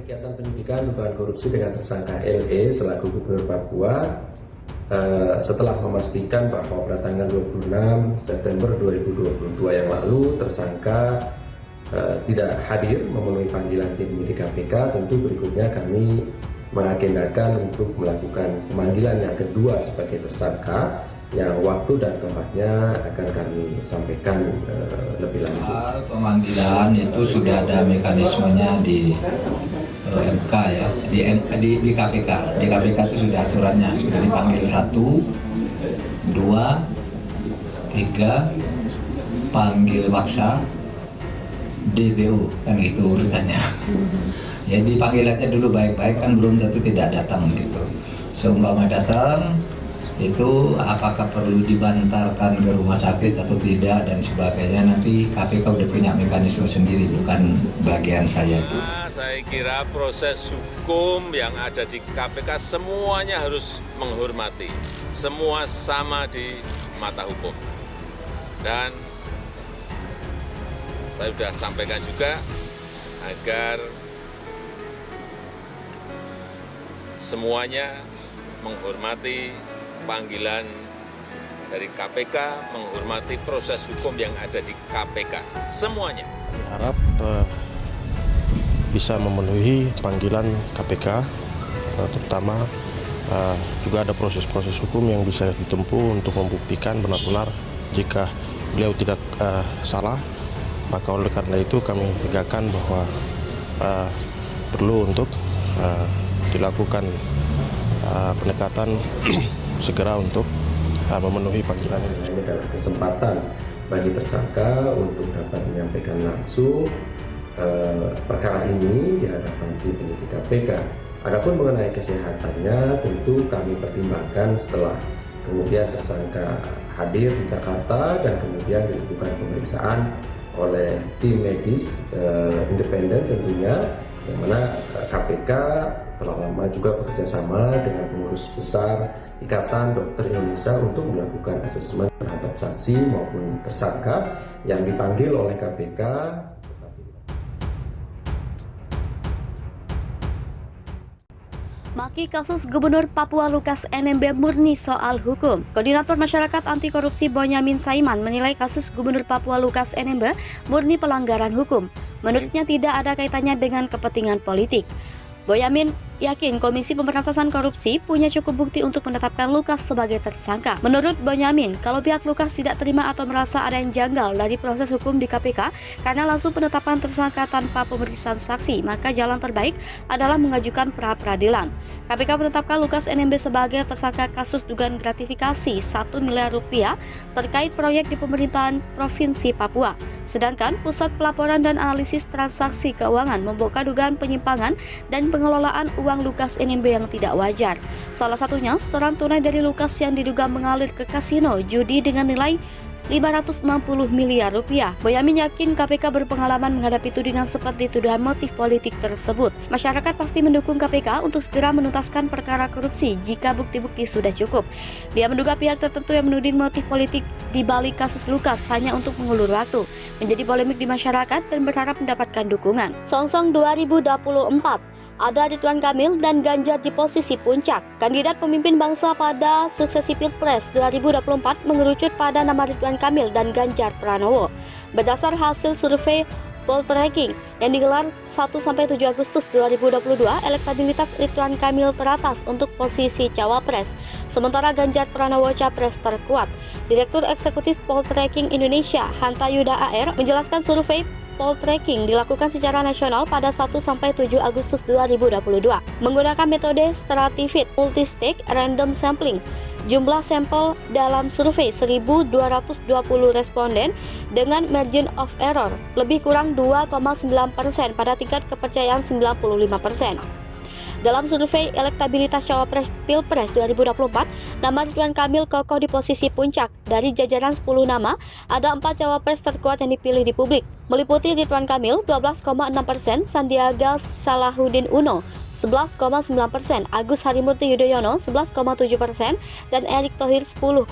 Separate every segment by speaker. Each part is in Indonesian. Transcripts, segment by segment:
Speaker 1: kegiatan penyidikan dugaan korupsi dengan tersangka LE selaku Gubernur Papua setelah memastikan bahwa pada tanggal 26 September 2022 yang lalu tersangka tidak hadir memenuhi panggilan tim penyidik KPK, tentu berikutnya kami mengagendakan untuk melakukan pemanggilan yang kedua sebagai tersangka yang waktu dan tempatnya akan kami sampaikan lebih lanjut.
Speaker 2: Pemanggilan itu sudah ada mekanismenya di MK ya, di KPK. Di KPK itu sudah aturannya, sudah dipanggil 1, 2, 3, panggil paksa, DBU, kan gitu urutannya. Ya dipanggil aja dulu baik-baik, kan belum tentu tidak datang gitu. Seumpama datang, itu apakah perlu dibantarkan ke rumah sakit atau tidak dan sebagainya, nanti KPK udah punya mekanisme sendiri, bukan bagian saya.
Speaker 3: Saya kira proses hukum yang ada di KPK semuanya harus menghormati, semua sama di mata hukum. Dan saya sudah sampaikan juga agar semuanya menghormati panggilan dari KPK, menghormati proses hukum yang ada di KPK, semuanya.
Speaker 4: Berharap bisa memenuhi panggilan KPK, terutama juga ada proses-proses hukum yang bisa ditempuh untuk membuktikan benar-benar jika beliau tidak salah. Maka oleh karena itu kami tegakkan bahwa perlu untuk dilakukan pendekatan segera untuk memenuhi panggilan ini.
Speaker 1: Ini adalah kesempatan bagi tersangka untuk dapat menyampaikan langsung perkara ini di hadapan tim penyidik KPK. Adapun mengenai kesehatannya tentu kami pertimbangkan setelah kemudian tersangka hadir di Jakarta dan kemudian dilakukan pemeriksaan oleh tim medis independen tentunya, yang mana KPK telah lama juga bekerjasama dengan pengurus besar Ikatan Dokter Indonesia untuk melakukan asesmen terhadap saksi maupun tersangka yang dipanggil oleh KPK.
Speaker 5: Maki kasus Gubernur Papua Lukas NMB murni soal hukum. Koordinator Masyarakat Anti Korupsi Bonyamin Saiman menilai kasus Gubernur Papua Lukas NMB murni pelanggaran hukum. Menurutnya tidak ada kaitannya dengan kepentingan politik. Bonyamin yakin Komisi Pemberantasan Korupsi punya cukup bukti untuk menetapkan Lukas sebagai tersangka. Menurut Bonyamin, kalau pihak Lukas tidak terima atau merasa ada yang janggal dari proses hukum di KPK karena langsung penetapan tersangka tanpa pemeriksaan saksi, maka jalan terbaik adalah mengajukan pra-peradilan. KPK menetapkan Lukas NMB sebagai tersangka kasus dugaan gratifikasi 1 miliar rupiah terkait proyek di pemerintahan Provinsi Papua. Sedangkan Pusat Pelaporan dan Analisis Transaksi Keuangan membongkar dugaan penyimpangan dan pengelolaan uang Lukas NMB yang tidak wajar. Salah satunya setoran tunai dari Lukas yang diduga mengalir ke kasino judi dengan nilai 560 miliar rupiah. Bonyamin yakin KPK berpengalaman menghadapi tudingan seperti tuduhan motif politik tersebut. Masyarakat pasti mendukung KPK untuk segera menuntaskan perkara korupsi jika bukti-bukti sudah cukup. Dia menduga pihak tertentu yang menuding motif politik di balik kasus Lukas hanya untuk mengulur waktu, menjadi polemik di masyarakat dan berharap mendapatkan dukungan. Songsong 2024, ada Ridwan Kamil dan Ganjar di posisi puncak. Kandidat pemimpin bangsa pada suksesi Pilpres 2024 mengerucut pada nama Ridwan Kamil dan Ganjar Pranowo. Berdasar hasil survei Poltreking yang digelar 1-7 Agustus 2022, elektabilitas Ridwan Kamil teratas untuk posisi Cawapres, sementara Ganjar Pranowo Capres terkuat. Direktur Eksekutif Poltreking Indonesia, Hanta Yuda AR, menjelaskan survei Poltreking dilakukan secara nasional pada 1-7 Agustus 2022 menggunakan metode Stratified Multistage Random Sampling. Jumlah sampel dalam survei 1.220 responden dengan margin of error lebih kurang 2,9% pada tingkat kepercayaan 95%. Dalam survei elektabilitas Cawapres Pilpres 2024, nama Ridwan Kamil kokoh di posisi puncak. Dari jajaran 10 nama, ada 4 Cawapres terkuat yang dipilih di publik, meliputi Ridwan Kamil 12,6%, Sandiaga Salahuddin Uno 11,9%, Agus Harimurti Yudhoyono 11,7%, dan Erick Thohir 10,8%.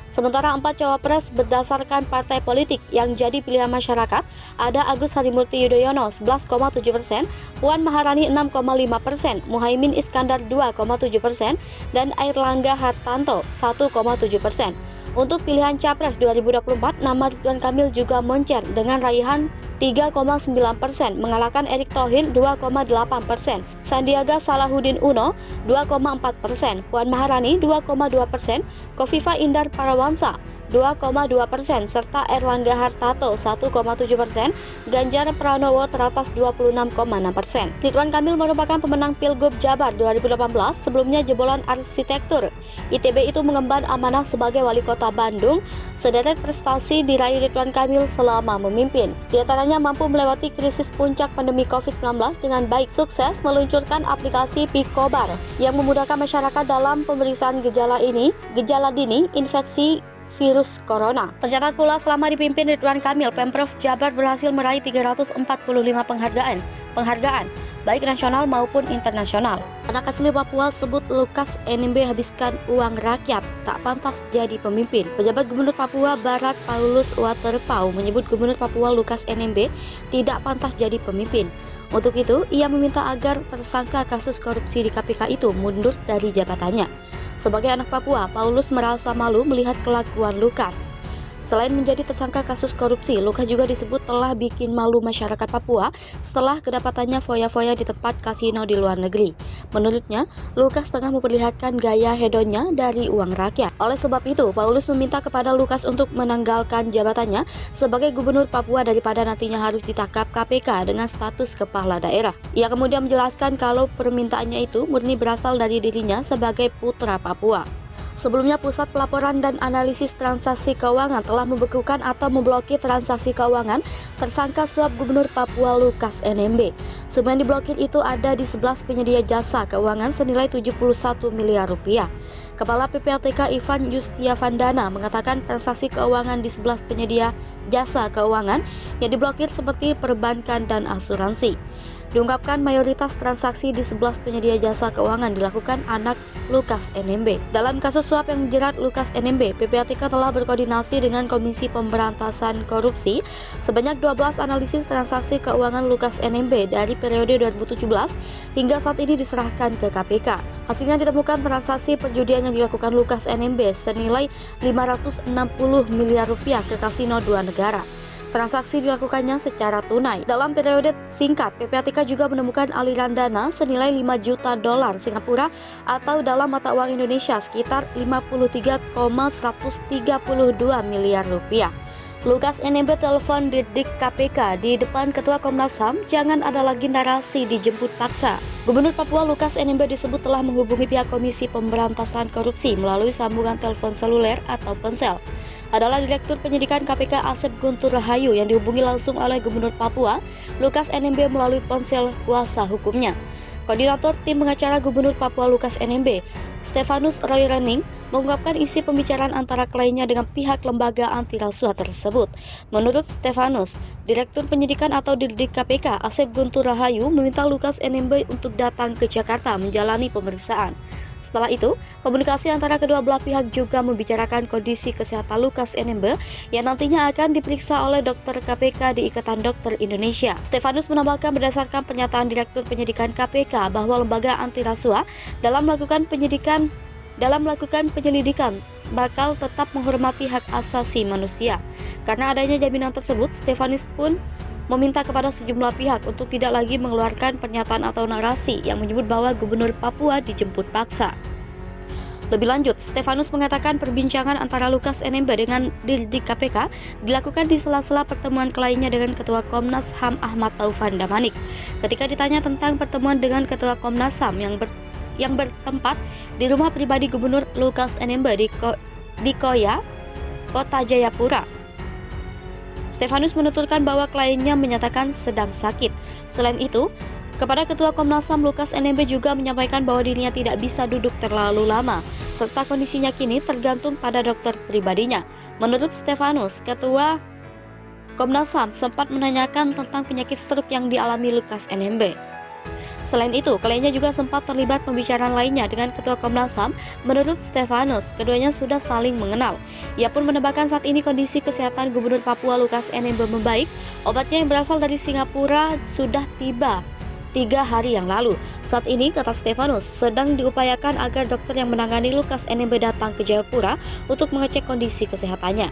Speaker 5: Sementara 4 cawapres berdasarkan partai politik yang jadi pilihan masyarakat ada Agus Harimurti Yudhoyono 11,7%, Puan Maharani 6,5%, Muhaimin Iskandar 2,7%, dan Airlangga Hartarto 1,7%. Untuk pilihan Capres 2024, nama Ridwan Kamil juga moncer dengan raihan 3,9%, mengalahkan Erick Thohir 2,8%, Sandiaga Salahuddin Uno 2,4%, Puan Maharani 2,2%, Kofifa Indar Parawansa 2,2%, serta Airlangga Hartarto 1,7%, Ganjar Pranowo teratas 26,6%. Ridwan Kamil merupakan pemenang Pilgub Jabar 2018, sebelumnya jebolan arsitektur ITB itu mengemban amanah sebagai wali kota Bandung. Sederet prestasi diraih Ridwan Kamil selama memimpin. Di antaranya mampu melewati krisis puncak pandemi COVID-19 dengan baik, sukses meluncurkan aplikasi Pikobar yang memudahkan masyarakat dalam pemeriksaan gejala dini infeksi virus corona. Tercatat pula selama dipimpin Ridwan Kamil, Pemprov Jabar berhasil meraih 345 penghargaan, baik nasional maupun internasional. Anak asli Papua sebut Lukas NMB habiskan uang rakyat, tak pantas jadi pemimpin. Pejabat Gubernur Papua Barat Paulus Waterpauw menyebut Gubernur Papua Lukas NMB tidak pantas jadi pemimpin. Untuk itu, ia meminta agar tersangka kasus korupsi di KPK itu mundur dari jabatannya. Sebagai anak Papua, Paulus merasa malu melihat kelakuan Lukas. Selain menjadi tersangka kasus korupsi, Lukas juga disebut telah bikin malu masyarakat Papua setelah kedapatannya foya-foya di tempat kasino di luar negeri. Menurutnya, Lukas tengah memperlihatkan gaya hedonnya dari uang rakyat. Oleh sebab itu, Paulus meminta kepada Lukas untuk menanggalkan jabatannya sebagai gubernur Papua daripada nantinya harus ditangkap KPK dengan status kepala daerah. Ia kemudian menjelaskan kalau permintaannya itu murni berasal dari dirinya sebagai putra Papua. Sebelumnya, Pusat Pelaporan dan Analisis Transaksi Keuangan telah membekukan atau memblokir transaksi keuangan tersangka suap Gubernur Papua Lukas NMB. Semua yang diblokir itu ada di 11 penyedia jasa keuangan senilai 71 miliar rupiah. Kepala PPATK Ivan Yustiavandana mengatakan transaksi keuangan di 11 penyedia jasa keuangan yang diblokir seperti perbankan dan asuransi. Diungkapkan mayoritas transaksi di 11 penyedia jasa keuangan dilakukan anak Lukas NMB. Dalam kasus suap yang menjerat Lukas NMB, PPATK telah berkoordinasi dengan Komisi Pemberantasan Korupsi sebanyak 12 analisis transaksi keuangan Lukas NMB dari periode 2017 hingga saat ini diserahkan ke KPK. Hasilnya ditemukan transaksi perjudian yang dilakukan Lukas NMB senilai 560 miliar rupiah ke kasino 2 negara. Transaksi dilakukannya secara tunai. Dalam periode singkat, PPATK juga menemukan aliran dana senilai 5 juta dolar Singapura atau dalam mata uang Indonesia sekitar 53,132 miliar rupiah. Lukas NMB telepon didik KPK di depan Ketua Komnas HAM, jangan ada lagi narasi dijemput paksa. Gubernur Papua Lukas NMB disebut telah menghubungi pihak Komisi Pemberantasan Korupsi melalui sambungan telepon seluler atau ponsel. Adalah Direktur Penyidikan KPK Asep Guntur Rahayu yang dihubungi langsung oleh Gubernur Papua Lukas NMB melalui ponsel kuasa hukumnya. Koordinator Tim Pengacara Gubernur Papua Lukas NMB, Stefanus Roy Rening, mengungkapkan isi pembicaraan antara kliennya dengan pihak lembaga anti rasuah tersebut. Menurut Stefanus, Direktur Penyidikan atau Dirdik KPK Asep Guntur Rahayu meminta Lukas NMB untuk datang ke Jakarta menjalani pemeriksaan. Setelah itu, komunikasi antara kedua belah pihak juga membicarakan kondisi kesehatan Lukas NMB yang nantinya akan diperiksa oleh dokter KPK di Ikatan Dokter Indonesia. Stefanus menambahkan berdasarkan pernyataan Direktur Penyidikan KPK bahwa lembaga anti rasuah dalam melakukan penyelidikan bakal tetap menghormati hak asasi manusia. Karena adanya jaminan tersebut, Stefanus pun meminta kepada sejumlah pihak untuk tidak lagi mengeluarkan pernyataan atau narasi yang menyebut bahwa Gubernur Papua dijemput paksa. Lebih lanjut, Stefanus mengatakan perbincangan antara Lukas NMB dengan Dirdik KPK dilakukan di sela-sela pertemuan kliennya dengan Ketua Komnas HAM Ahmad Taufan Damanik. Ketika ditanya tentang pertemuan dengan Ketua Komnas HAM yang bertempat di rumah pribadi Gubernur Lukas NMB di Koya, Kota Jayapura, Stefanus menuturkan bahwa kliennya menyatakan sedang sakit. Selain itu, kepada Ketua Komnas HAM Lukas NMB juga menyampaikan bahwa dirinya tidak bisa duduk terlalu lama, serta kondisinya kini tergantung pada dokter pribadinya. Menurut Stefanus, Ketua Komnas HAM sempat menanyakan tentang penyakit stroke yang dialami Lukas NMB. Selain itu, kliennya juga sempat terlibat pembicaraan lainnya dengan Ketua Komnas HAM. Menurut Stefanus, keduanya sudah saling mengenal. Ia pun menambahkan saat ini kondisi kesehatan Gubernur Papua Lukas NMB membaik. Obatnya yang berasal dari Singapura sudah tiba 3 hari yang lalu. Saat ini, kata Stefanus, sedang diupayakan agar dokter yang menangani Lukas NMB datang ke Jayapura untuk mengecek kondisi kesehatannya.